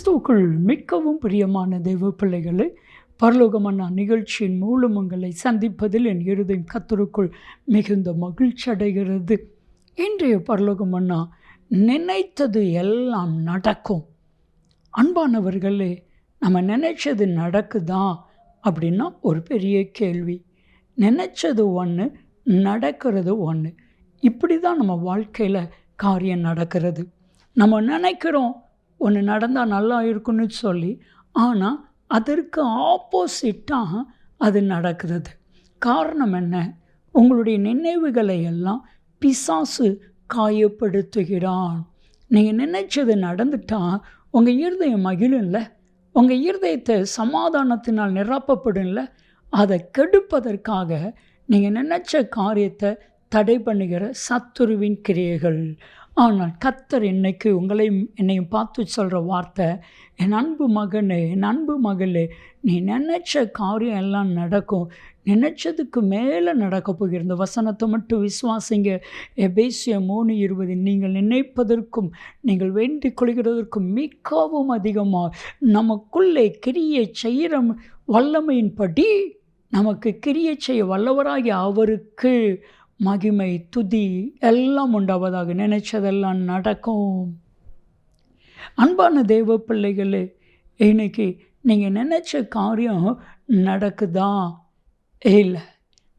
கிறிஸ்துவுக்குள் மிகவும் பிரியமான தெய்வ பிள்ளைகளை, பரலோகமன்னா நிகழ்ச்சியின் மூலம் உங்களை சந்திப்பதில் என் இருதயம் கர்த்தருக்குள் மிகுந்த மகிழ்ச்சி அடைகிறது. இன்றைய பரலோகமன்னா நினைத்தது எல்லாம் நடக்கும். அன்பானவர்களே, நம்ம நினைச்சது நடக்குதா அப்படின்னா ஒரு பெரிய கேள்வி. நினைச்சது ஒன்று, நடக்கிறது ஒன்று. இப்படி தான் நம்ம வாழ்க்கையில் காரியம் நடக்கிறது. நம்ம நினைக்கிறோம் ஒன்று நடந்தால் நல்லா இருக்குன்னு சொல்லி, ஆனால் அதற்கு ஆப்போசிட்டாக அது நடக்கிறது. காரணம் என்ன? உங்களுடைய நினைவுகளை எல்லாம் பிசாசு காயப்படுத்துகிறான். நீங்கள் நினைச்சது நடந்துட்டால் உங்கள் இருதயம் மகிழும்ல, உங்கள் இருதயத்தை சமாதானத்தினால் நிரப்பப்படும்ல. அதை கெடுப்பதற்காக நீங்கள் நினைச்ச காரியத்தை தடை பண்ணுகிற சத்துருவின் கிரியைகள். ஆனால் கர்த்தர் இன்னைக்கு உங்களையும் என்னையும் பார்த்து சொல்கிற வார்த்தை, என் அன்பு மகனே, என் அன்பு மகளே, நீ நினச்ச காரியம் எல்லாம் நடக்கும். நினச்சதுக்கு மேலே நடக்க போகிற இந்த வசனத்தை மட்டும் விசுவாசிங்க. எபேசியர் 3:20, நீங்கள் நினைப்பதற்கும் நீங்கள் வேண்டிக் கொள்கிறதற்கும் மிகவும் அதிகமாக நமக்குள்ளே கிரியை செய்கிற வல்லமையின்படி நமக்கு கிரியை செய்ய வல்லவராகிய அவருக்கு மகிமை, துதி எல்லாம் உண்டாவதாக. நினைச்சதெல்லாம் நடக்கும். அன்பான தெய்வ பிள்ளைகளே, இன்னைக்கு நீங்கள் நினச்ச காரியம் நடக்குதா? இல்லை.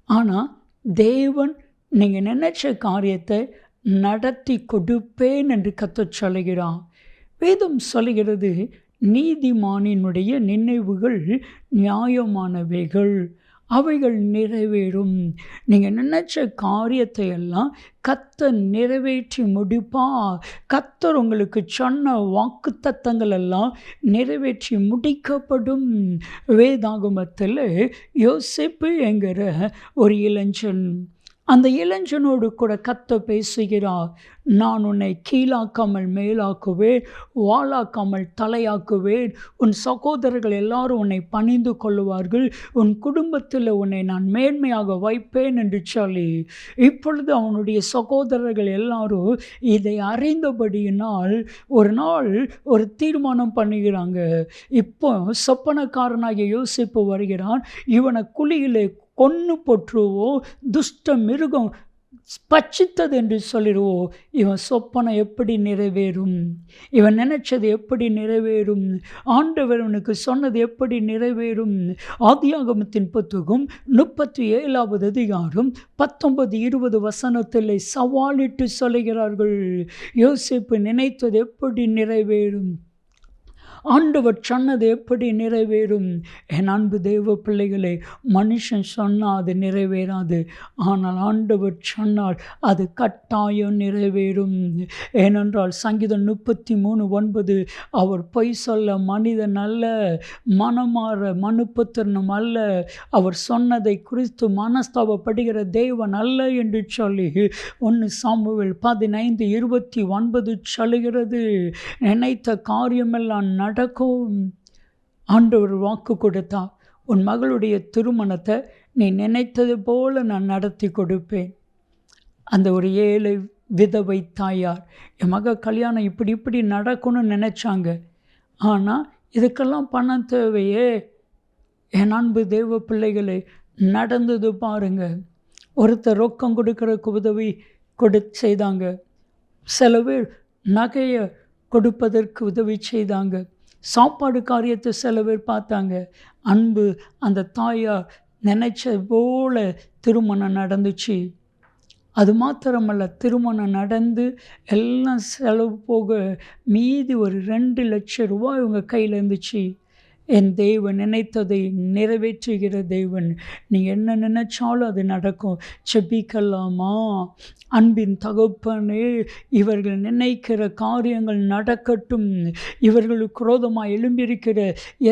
ஆனால் தேவன் நீங்கள் நினச்ச காரியத்தை நடத்தி கொடுப்பேன் என்று கர்த்தர் சொல்லுகிறான். வேதம் சொல்லுகிறது, நீதிமானினுடைய நினைவுகள் நியாயமானவைகள், அவைகள் நிறைவேறும். நீங்கள் நினச்ச காரியத்தை எல்லாம் கர்த்தர் நிறைவேற்றி முடிப்பா. கர்த்தர் உங்களுக்கு சொன்ன வாக்குத்தத்தங்கள் எல்லாம் நிறைவேற்றி முடிக்கப்படும். வேதாகமத்தில் யோசேப்பு என்கிற ஒரு இளைஞன், அந்த இளைஞனோடு கூட கர்த்தர் பேசுகிறார். நான் உன்னை கீழாக்காமல் மேலாக்குவேன், வாளாக்காமல் தலையாக்குவேன். உன் சகோதரர்கள் எல்லாரும் உன்னை பணிந்து கொள்ளுவார்கள். உன் குடும்பத்தில் உன்னை நான் மேன்மையாக வைப்பேன் என்று சொல்லி, இப்பொழுது அவனுடைய சகோதரர்கள் எல்லாரும் இதை அறிந்தபடியினால் ஒரு நாள் ஒரு தீர்மானம் பண்ணுகிறாங்க. இப்போ சொப்பனக்காரனாகிய யோசேப்பு வருகிறான். இவனை குழியிலே கொன்று போற்றுவோம், துஷ்ட மிருகம் பட்சித்தது என்று சொல்லிடுவோம். இவன் சொப்பனை எப்படி நிறைவேறும்? இவன் நினைச்சது எப்படி நிறைவேறும்? ஆண்டவர் அவனுக்கு சொன்னது எப்படி நிறைவேறும்? ஆதியாகமத்தின் புத்தகம் 37வது அதிகாரம் 19-20 வசனத்தில் சவாலிட்டு சொல்லுகிறார்கள். யோசேப்பு நினைத்தது எப்படி நிறைவேறும்? ஆண்டவர் சொன்னது எப்படி நிறைவேறும்? என் அன்பு தெய்வ பிள்ளைகளே, மனுஷன் சொன்னால் அது நிறைவேறாது. ஆனால் ஆண்டவர் சொன்னால் அது கட்டாயம் நிறைவேறும். ஏனென்றால் சங்கீதம் 33:9, அவர் பொய் சொல்ல மனிதன் அல்ல, மனமாற மனுப்புத்திறனும் அல்ல, அவர் சொன்னதை குறித்து மனஸ்தாபப்படுகிற தேவன் அல்ல என்று சொல்லி 1 சாமுவேல் 15:29 சொல்லுகிறது. நினைத்த காரியமெல்லாம் நடக்கும். ஆண்டவர் வாக்கு கொடுத்தா, உன் மகளுடைய திருமணத்தை நீ நினைத்தது போல நான் நடத்தி கொடுப்பேன். அந்த ஒரு ஏழை விதவை தாயார், என் மக கல்யாணம் இப்படி நடக்கணும்னு நினச்சாங்க. ஆனால் இதுக்கெல்லாம் பணம் தேவையே. என் அன்பு தெய்வ பிள்ளைகளை, நடந்தது பாருங்க. ஒருத்தர் ரொக்கம் கொடுக்கறதுக்கு உதவி செய்தாங்க. சில பேர் நகையை கொடுப்பதற்கு உதவி செய்தாங்க. சாப்பாடு காரியத்தை சில பேர் பார்த்தாங்க. அன்பு அந்த தாயார் நினைச்ச போல திருமணம் நடந்துச்சு. அது மாத்திரமல்ல, திருமணம் நடந்து எல்லாம் செலவு போக மீதி ஒரு 2 லட்சம் ரூபாய் இவங்க கையில் இருந்துச்சு. என் தேவன் நினைத்ததை நிறைவேற்றுகிற தேவன். நீ என்ன நினைச்சாலும் அது நடக்கும். செபிக்கலாமா? அன்பின் தகப்பனே, இவர்கள் நினைக்கிற காரியங்கள் நடக்கட்டும். இவர்களுக்கு குரோதமாக எழும்பியிருக்கிற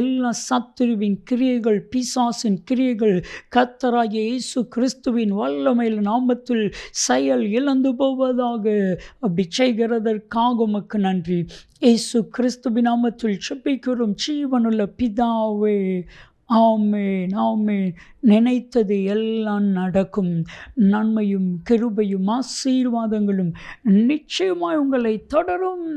எல்லா சத்துருவின் கிரியைகள், பிசாசின் கிரியைகள் கர்த்தராகிய இயேசு கிறிஸ்துவின் வல்லமையில் நாமத்தில் செயல் இழந்து போவதாக. அப்படி செய்கிறதற்காக உமக்கு நன்றி. இயேசு கிறிஸ்துவின் நாமத்தில் செபிக்கிறோம் ஜீவனுள்ள பிதாவே. ஆமென், ஆமென். நினைத்தது எல்லாம் நடக்கும். நன்மையும் கிருபையும் ஆசீர்வாதங்களும் நிச்சயமாய் உங்களை தொடரும்.